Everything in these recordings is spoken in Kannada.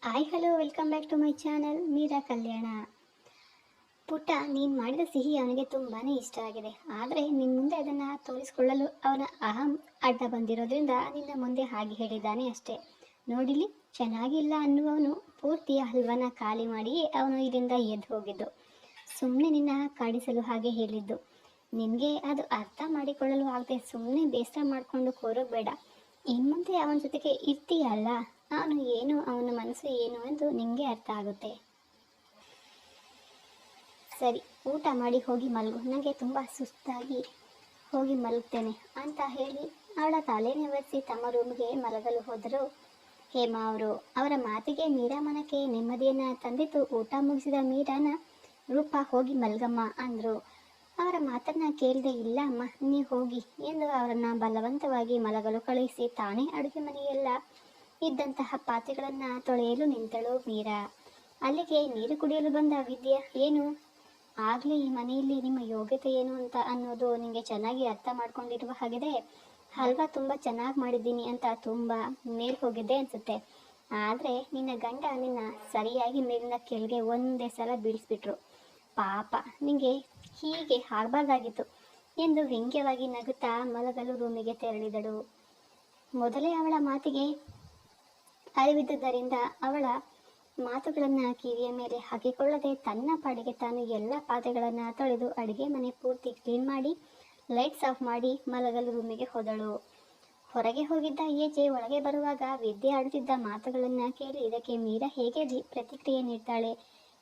Hi hello welcome back to my channel Meera Kalyana. ಪುಟ್ಟ, ನೀನು ಮಾಡಿದ ಸಿಹಿ ಅವನಿಗೆ ತುಂಬಾ ಇಷ್ಟ ಆಗಿದೆ. ಆದರೆ ನಿನ್ನ ಮುಂದೆ ಅದನ್ನು ತೋರಿಸ್ಕೊಳ್ಳಲು ಅವನ ಅಹಂ ಅಡ್ಡ ಬಂದಿರೋದ್ರಿಂದ ನಿನ್ನ ಮುಂದೆ ಹಾಗೆ ಹೇಳಿದ್ದಾನೆ ಅಷ್ಟೇ. ನೋಡಿಲಿ, ಚೆನ್ನಾಗಿಲ್ಲ ಅನ್ನುವವನು ಪೂರ್ತಿ ಹಲ್ವನ ಖಾಲಿ ಮಾಡಿಯೇ ಅವನು ಇದರಿಂದ ಎದ್ದು ಹೋಗಿದ್ದು. ಸುಮ್ಮನೆ ನಿನ್ನ ಕಾಡಿಸಲು ಹಾಗೆ ಹೇಳಿದ್ದು. ನಿನಗೆ ಅದು ಅರ್ಥ ಮಾಡಿಕೊಳ್ಳಲು ಆಗದೆ ಸುಮ್ಮನೆ ಬೇಸರ ಮಾಡಿಕೊಂಡು ಕೋರೋಗಬೇಡ. ಇನ್ನು ಮುಂದೆ ಅವನ ಜೊತೆಗೆ ಇರ್ತೀಯಲ್ಲ, ಅವನು ಏನು, ಅವನ ಮನಸ್ಸು ಏನು ಎಂದು ನಿಮಗೆ ಅರ್ಥ ಆಗುತ್ತೆ. ಸರಿ, ಊಟ ಮಾಡಿ ಹೋಗಿ ಮಲಗು, ನನಗೆ ತುಂಬ ಸುಸ್ತಾಗಿ ಹೋಗಿ ಮಲಗ್ತೇನೆ ಅಂತ ಹೇಳಿ ಅವಳ ತಲೆನೇ ಒರೆಸಿ ತಮ್ಮ ರೂಮ್ಗೆ ಮಲಗಲು ಹೋದರು ಹೇಮಾ ಅವರು. ಅವರ ಮಾತಿಗೆ ಮೀರಾ ಮನಕ್ಕೆ ನೆಮ್ಮದಿಯನ್ನು ತಂದಿದ್ದು. ಊಟ ಮುಗಿಸಿದ ಮೀರಾನ ರೂಪ ಹೋಗಿ ಮಲ್ಗಮ್ಮ ಅಂದರು. ಅವರ ಮಾತನ್ನ ಕೇಳದೆ, ಇಲ್ಲ ಅಮ್ಮ ನೀವು ಹೋಗಿ ಎಂದು ಅವರನ್ನು ಬಲವಂತವಾಗಿ ಮಲಗಲು ಕಳುಹಿಸಿ ತಾನೇ ಅಡುಗೆ ಮನೆಯೆಲ್ಲ ಇದ್ದಂತಹ ಪಾತ್ರೆಗಳನ್ನು ತೊಳೆಯಲು ನಿಂತಳು ಮೀರಾ. ಅಲ್ಲಿಗೆ ನೀರು ಕುಡಿಯಲು ಬಂದ ವಿದ್ಯಾ, ಏನು ಆಗಲೇ ಈ ಮನೆಯಲ್ಲಿ ನಿಮ್ಮ ಯೋಗ್ಯತೆ ಏನು ಅಂತ ಅನ್ನೋದು ನಿಮಗೆ ಚೆನ್ನಾಗಿ ಅರ್ಥ ಮಾಡ್ಕೊಂಡಿರುವ ಹಾಗಿದೆ. ಹಲ್ವಾ ತುಂಬ ಚೆನ್ನಾಗಿ ಮಾಡಿದ್ದೀನಿ ಅಂತ ತುಂಬ ಮೇಲ್ ಹೋಗಿದ್ದೆ ಅನಿಸುತ್ತೆ. ಆದರೆ ನಿನ್ನ ಗಂಡ ನಿನ್ನ ಸರಿಯಾಗಿ ಮೇಲಿನ ಕೆಳಗೆ ಒಂದೇ ಸಲ ಬೀಳಿಸ್ಬಿಟ್ರು. ಪಾಪ, ನಿಮಗೆ ಹೀಗೆ ಆಗಬಾರ್ದಾಗಿತ್ತು ಎಂದು ವ್ಯಂಗ್ಯವಾಗಿ ನಗುತ್ತಾ ಮಲಗಲು ರೂಮಿಗೆ ತೆರಳಿದಳು. ಮೊದಲೇ ಅವಳ ಮಾತಿಗೆ ಅರಿವಿದ್ದುದರಿಂದ ಅವಳ ಮಾತುಗಳನ್ನು ಕಿವಿಯ ಮೇಲೆ ಹಾಕಿಕೊಳ್ಳದೆ ತನ್ನ ಪಾಡಿಗೆ ತಾನು ಎಲ್ಲ ಪಾತ್ರೆಗಳನ್ನು ತೊಳೆದು ಅಡುಗೆ ಮನೆ ಪೂರ್ತಿ ಕ್ಲೀನ್ ಮಾಡಿ ಲೈಟ್ಸ್ ಆಫ್ ಮಾಡಿ ಮಲಗಲು ರೂಮಿಗೆ ಹೋದಳು. ಹೊರಗೆ ಹೋಗಿದ್ದ ಏಜೆ ಒಳಗೆ ಬರುವಾಗ ವಿದ್ಯೆ ಆಡುತ್ತಿದ್ದ ಮಾತುಗಳನ್ನು ಕೇಳಿ ಇದಕ್ಕೆ ಮೀರಾ ಹೇಗೆ ಪ್ರತಿಕ್ರಿಯೆ ನೀಡ್ತಾಳೆ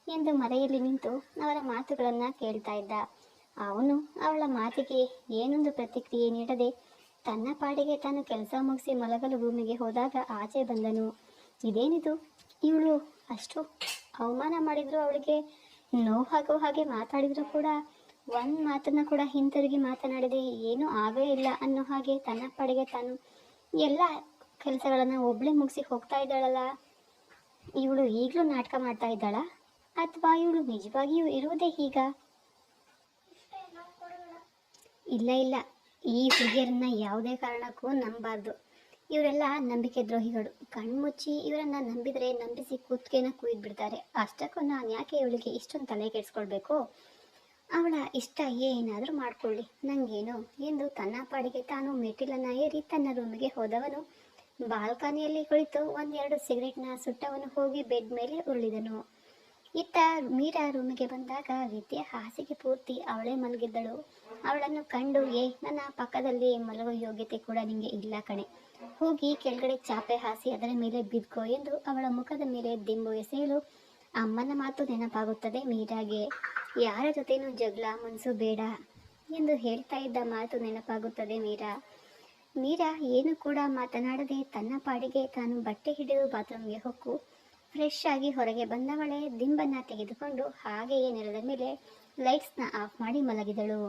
ಎಂದು ಮರೆಯಲ್ಲಿ ನಿಂತು ಅವರ ಮಾತುಗಳನ್ನು ಕೇಳ್ತಾ ಇದ್ದ. ಅವನು ಅವಳ ಮಾತಿಗೆ ಏನೊಂದು ಪ್ರತಿಕ್ರಿಯೆ ನೀಡದೆ ತನ್ನ ಪಾಡಿಗೆ ತಾನು ಕೆಲಸ ಮುಗಿಸಿ ಮಲಗಲು ರೂಮಿಗೆ ಹೋದಾಗ ಆಚೆ ಬಂದನು. ಇದೇನಿದು, ಇವಳು ಅಷ್ಟು ಅವಮಾನ ಮಾಡಿದ್ರು, ಅವಳಿಗೆ ನೋವಾಗೋ ಹಾಗೆ ಮಾತಾಡಿದ್ರು ಕೂಡ ಒಂದು ಮಾತನ್ನು ಕೂಡ ಹಿಂತಿರುಗಿ ಮಾತನಾಡಿದೆ, ಏನೂ ಆಗೇ ಇಲ್ಲ ಅನ್ನೋ ಹಾಗೆ ತನ್ನ ಪಾಡಿಗೆ ತಾನು ಎಲ್ಲ ಕೆಲಸಗಳನ್ನು ಒಬ್ಬಳೇ ಮುಗಿಸಿ ಹೋಗ್ತಾ ಇದ್ದಾಳಲ್ಲ. ಇವಳು ಈಗಲೂ ನಾಟಕ ಮಾಡ್ತಾ ಇದ್ದಾಳ ಅಥವಾ ಇವಳು ನಿಜವಾಗಿಯೂ ಇರುವುದೇ ಹೀಗ? ಇಲ್ಲ ಇಲ್ಲ, ಈ ಹುಡುಗಿಯರನ್ನ ಯಾವುದೇ ಕಾರಣಕ್ಕೂ ನಂಬಬಾರ್ದು. ಇವರೆಲ್ಲ ನಂಬಿಕೆ ದ್ರೋಹಿಗಳು. ಕಣ್ಮುಚ್ಚಿ ಇವರನ್ನ ನಂಬಿದರೆ ನಂಬಿಸಿ ಕುತ್ತಿಗೆನ ಕುಯ್ದು ಬಿಡ್ತಾರೆ. ಅಷ್ಟಕ್ಕೂ ನಾನು ಯಾಕೆ ಇವಳಿಗೆ ಇಷ್ಟೊಂದು ತಲೆ ಕೆಡಿಸ್ಕೊಳ್ಬೇಕು? ಅವಳ ಇಷ್ಟ ಏನಾದರೂ ಮಾಡ್ಕೊಳ್ಳಿ, ನನಗೇನು ಎಂದು ತನ್ನ ಪಾಡಿಗೆ ತಾನು ಮೆಟ್ಟಿಲನ್ನು ಏರಿ ತನ್ನ ರೂಮಿಗೆ ಹೋದವನು ಬಾಲ್ಕನಿಯಲ್ಲಿ ಕುಳಿತು ಒಂದೆರಡು ಸಿಗರೇಟ್ನ ಸುಟ್ಟವನು ಹೋಗಿ ಬೆಡ್ ಮೇಲೆ ಉರುಳಿದನು. ಇತ್ತ ಮೀರಾ ರೂಮಿಗೆ ಬಂದಾಗ ವಿದ್ಯೆ ಹಾಸಿಗೆ ಪೂರ್ತಿ ಅವಳೇ ಮಲಗಿದ್ದಳು. ಅವಳನ್ನು ಕಂಡು, ನನ್ನ ಪಕ್ಕದಲ್ಲಿ ಮಲಗೋ ಯೋಗ್ಯತೆ ಕೂಡ ನಿಮಗೆ ಇಲ್ಲ ಕಣೆ, ಹೋಗಿ ಕೆಳಗಡೆ ಚಾಪೆ ಹಾಸಿ ಅದರ ಮೇಲೆ ಬಿದ್ಕೋ ಎಂದು ಅವಳ ಮುಖದ ಮೇಲೆ ದಿಂಬು ಎಸೆಯಲು ಅಮ್ಮನ ಮಾತು ನೆನಪಾಗುತ್ತದೆ ಮೀರಾಗೆ. ಯಾರ ಜೊತೆನೂ ಜಗಳ ಮನಸ್ಸು ಬೇಡ ಎಂದು ಹೇಳ್ತಾ ಇದ್ದ ಮಾತು ನೆನಪಾಗುತ್ತದೆ ಮೀರಾ ಏನು ಕೂಡ ಮಾತನಾಡದೆ ತನ್ನ ಪಾಡಿಗೆ ತಾನು ಬಟ್ಟೆ ಹಿಡಿದು ಬಾತ್ರೂಮ್ಗೆ ಹೊಕ್ಕು ಫ್ರೆಶ್ ಆಗಿ ಹೊರಗೆ ಬಂದವಳೆ ದಿಂಬನ್ನು ತೆಗೆದುಕೊಂಡು ಹಾಗೆಯೇ ನೆಲದ ಮೇಲೆ ಲೈಟ್ಸ್ನ ಆಫ್ ಮಾಡಿ ಮಲಗಿದಳು.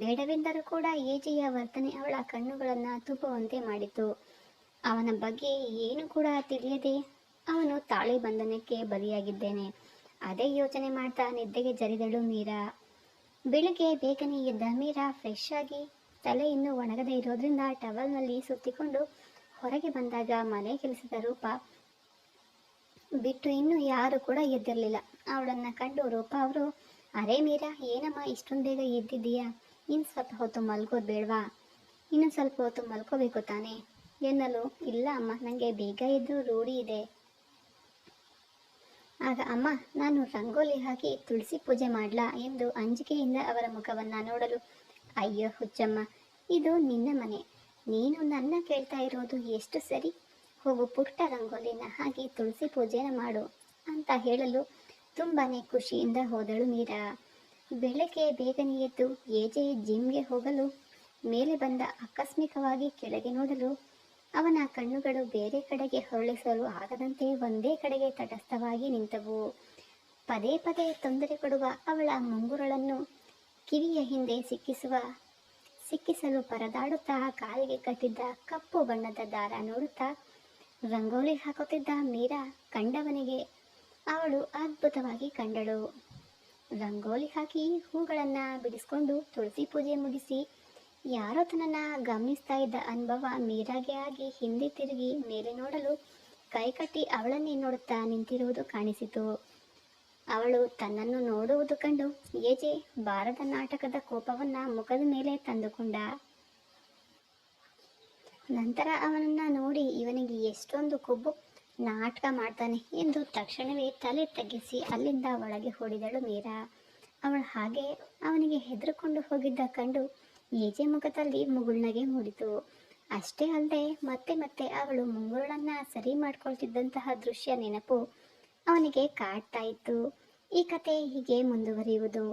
ಬೇಡವೆಂದರೂ ಕೂಡ ಏಜೆಯ ವರ್ತನೆ ಅವಳ ಕಣ್ಣುಗಳನ್ನು ತುಪ್ಪುವಂತೆ ಮಾಡಿತು. ಅವನ ಬಗ್ಗೆ ಏನು ಕೂಡ ತಿಳಿಯದೆ ಅವನು ತಾಳಿ ಬಂಧನಕ್ಕೆ ಬಲಿಯಾಗಿದ್ದೇನೆ, ಅದೇ ಯೋಚನೆ ಮಾಡ್ತಾ ನಿದ್ದೆಗೆ ಜರಿದಳು ಮೀರಾ. ಬೆಳಗ್ಗೆ ಬೇಗನೆ ಎದ್ದ ಮೀರಾ ಫ್ರೆಶ್ ಆಗಿ ತಲೆ ಇನ್ನೂ ಒಣಗದೇ ಇರೋದ್ರಿಂದ ಟವಲ್ನಲ್ಲಿ ಸುತ್ತಿಕೊಂಡು ಹೊರಗೆ ಬಂದಾಗ ಮನೆ ಕೆಲಸದ ರೂಪ ಬಿಟ್ಟು ಇನ್ನೂ ಯಾರು ಕೂಡ ಎದ್ದಿರಲಿಲ್ಲ. ಅವಳನ್ನು ಕಂಡು ರೂಪ ಅವರು, ಅರೇ ಮೀರಾ, ಏನಮ್ಮ ಇಷ್ಟೊಂದು ಬೇಗ ಎದ್ದಿದ್ದೀಯಾ? ಇನ್ನು ಸ್ವಲ್ಪ ಹೊತ್ತು ಮಲ್ಕೋದು ಬೇಡವಾ? ಇನ್ನೊಂದು ಸ್ವಲ್ಪ ಹೊತ್ತು ಮಲ್ಕೋಬೇಕು ತಾನೇ ಎನ್ನಲು, ಇಲ್ಲ ಅಮ್ಮ, ನನಗೆ ಬೇಗ ಎದ್ದು ರೂಢಿ ಇದೆ. ಆಗ ಅಮ್ಮ, ನಾನು ರಂಗೋಲಿ ಹಾಕಿ ತುಳಸಿ ಪೂಜೆ ಮಾಡಲಾ ಎಂದು ಅಂಜಿಕೆಯಿಂದ ಅವರ ಮುಖವನ್ನು ನೋಡಲು, ಅಯ್ಯೋ ಹುಚ್ಚಮ್ಮ, ಇದು ನಿನ್ನ ಮನೆ, ನೀನು ನನ್ನ ಕೇಳ್ತಾ ಇರೋದು ಎಷ್ಟು ಸರಿ. ಹೋಗು, ಪುಟ್ಟ ರಂಗೋಲಿನ ಹಾಕಿ ತುಳಸಿ ಪೂಜೆನ ಮಾಡು ಅಂತ ಹೇಳಲು ತುಂಬಾ ಖುಷಿಯಿಂದ ಹೋದಳು ಮೀರಾ. ಬೆಳಗ್ಗೆ ಬೇಗನೆ ಎದ್ದು ಏಜೆ ಜಿಮ್ಗೆ ಹೋಗಲು ಮೇಲೆ ಬಂದ ಆಕಸ್ಮಿಕವಾಗಿ ಕೆಳಗೆ ನೋಡಲು ಅವನ ಕಣ್ಣುಗಳು ಬೇರೆ ಕಡೆಗೆ ಹೊರಳಿಸಲು ಆಗದಂತೆ ಒಂದೇ ಕಡೆಗೆ ತಟಸ್ಥವಾಗಿ ನಿಂತವು. ಪದೇ ಪದೇ ತೊಂದರೆ ಕೊಡುವ ಅವಳ ಮುಂಗುರಳನ್ನು ಕಿವಿಯ ಹಿಂದೆ ಸಿಕ್ಕಿಸಲು ಪರದಾಡುತ್ತಾ ಕಾಲಿಗೆ ಕಟ್ಟಿದ್ದ ಕಪ್ಪು ಬಣ್ಣದ ದಾರ ನೋಡುತ್ತಾ ರಂಗೋಲಿ ಹಾಕುತ್ತಿದ್ದ ಮೀರಾ ಕಂಡವನಿಗೆ ಅವಳು ಅದ್ಭುತವಾಗಿ ಕಂಡಳು. ರಂಗೋಲಿ ಹಾಕಿ ಹೂಗಳನ್ನು ಬಿಡಿಸ್ಕೊಂಡು ತುಳಸಿ ಪೂಜೆ ಮುಗಿಸಿ ಯಾರೋ ತನ್ನನ್ನು ಗಮನಿಸ್ತಾ ಇದ್ದ ಅನುಭವ ಮೀರಾಗೆ ಆಗಿ ಹಿಂದೆ ತಿರುಗಿ ಮೇಲೆ ನೋಡಲು ಕೈಕಟ್ಟಿ ಅವಳನ್ನೇ ನೋಡುತ್ತಾ ನಿಂತಿರುವುದು ಕಾಣಿಸಿತು. ಅವಳು ತನ್ನನ್ನು ನೋಡುವುದು ಕಂಡು ಏಜೆ ಬಾರದ ನಾಟಕದ ಕೋಪವನ್ನ ಮುಖದ ಮೇಲೆ ತಂದುಕೊಂಡ. ನಂತರ ಅವನನ್ನ ನೋಡಿ ಇವನಿಗೆ ಎಷ್ಟೊಂದು ಕೊಬ್ಬು, ನಾಟಕ ಮಾಡ್ತಾನೆ ಎಂದು ತಕ್ಷಣವೇ ತಲೆ ತಗ್ಗಿಸಿ ಅಲ್ಲಿಂದ ಒಳಗೆ ಹೊಡಿದಳು ಮೀರಾ. ಅವಳು ಹಾಗೆ ಅವನಿಗೆ ಹೆದರಿಕೊಂಡು ಹೋಗಿದ್ದ ಕಂಡು ಏಜೆ ಮುಖದಲ್ಲಿ ಮುಗುಳ್ನಗೆ ಮೂಡಿತು. ಅಷ್ಟೇ ಅಲ್ಲದೆ ಮತ್ತೆ ಮತ್ತೆ ಅವಳು ಮುಂಗುರುಳನ್ನ ಸರಿ ಮಾಡ್ಕೊಳ್ತಿದ್ದಂತಹ ದೃಶ್ಯ ನೆನಪು ಅವನಿಗೆ ಕಾಡ್ತಾ ಇತ್ತು. ಈ ಕತೆ ಹೀಗೆ ಮುಂದುವರಿಯುವುದು.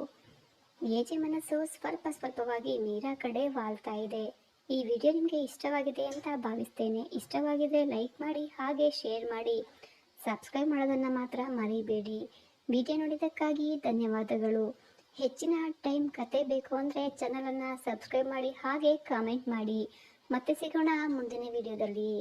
ಏಜೆ ಮನಸ್ಸು ಸ್ವಲ್ಪವಾಗಿ ಮೀರಾ ಕಡೆ ವಾಲ್ತಾ ಇದೆ. ಈ ವಿಡಿಯೋ ನಿಮಗೆ ಇಷ್ಟವಾಗಿದೆ ಅಂತ ಭಾವಿಸ್ತೇನೆ. ಇಷ್ಟವಾಗಿದ್ರೆ ಲೈಕ್ ಮಾಡಿ, ಹಾಗೆ ಶೇರ್ ಮಾಡಿ, ಸಬ್ಸ್ಕ್ರೈಬ್ ಮಾಡೋದನ್ನು ಮಾತ್ರ ಮರಿಬೇಡಿ. ವಿಡಿಯೋ ನೋಡಿದ್ದಕ್ಕಾಗಿ ಧನ್ಯವಾದಗಳು. ಹೆಚ್ಚಿನ ಟೈಮ್ ಕತೆ ಬೇಕು ಅಂದರೆ ಚಾನಲನ್ನು ಸಬ್ಸ್ಕ್ರೈಬ್ ಮಾಡಿ, ಹಾಗೆ ಕಾಮೆಂಟ್ ಮಾಡಿ. ಮತ್ತೆ ಸಿಗೋಣ ಮುಂದಿನ ವಿಡಿಯೋದಲ್ಲಿ.